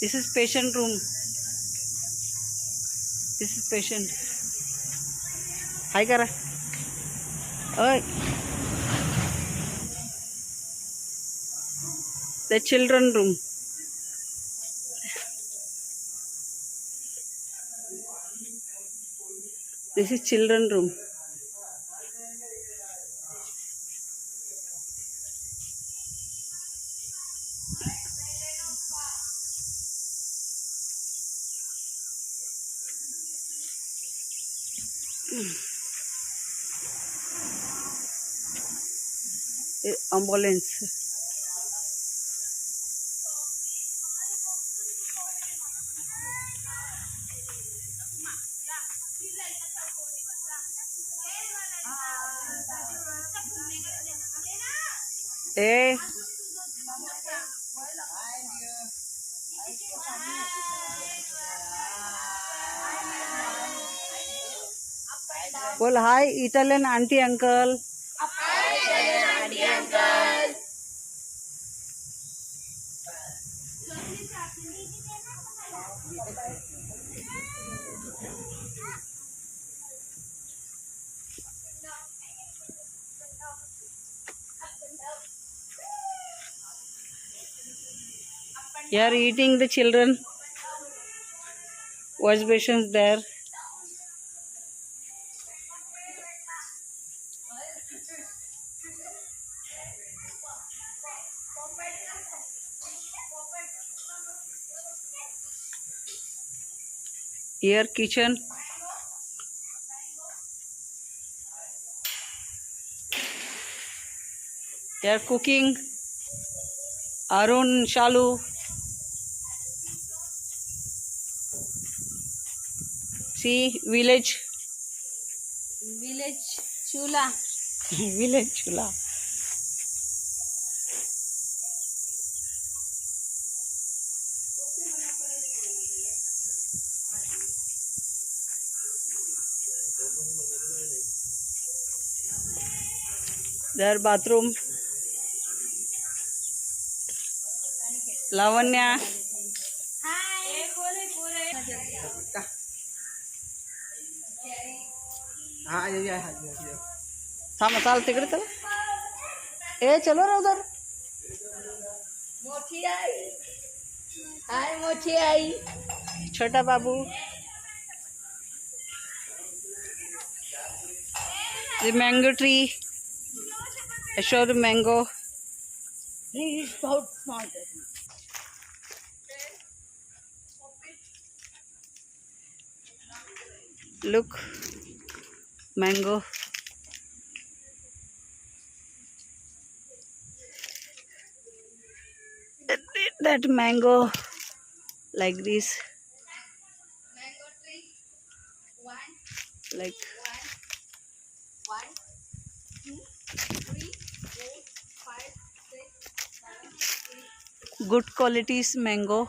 This is patient room. This is patient. Hi kara. Oi. The children room. This is children room. Ambulance. Eh. Well, hi, Italian auntie uncle. Hi, Auntie Uncle. You are eating the children. Wash basins there. Here kitchen. They are cooking. Arun, Shalu. See, village. Village chula. Village chula. Their bathroom. Lavanya. थांब चाल तिकडे चला. ए चलो रे उधर. मोठी आई. हाय मोठी आई. छोटा बाबू. The mango tree. I show the mango. This is बहुत smart. Look, mango. That mango, like this. Mango tree. One, Like one, 2, 3, 4, 5, 6, 7, 8. good qualities mango.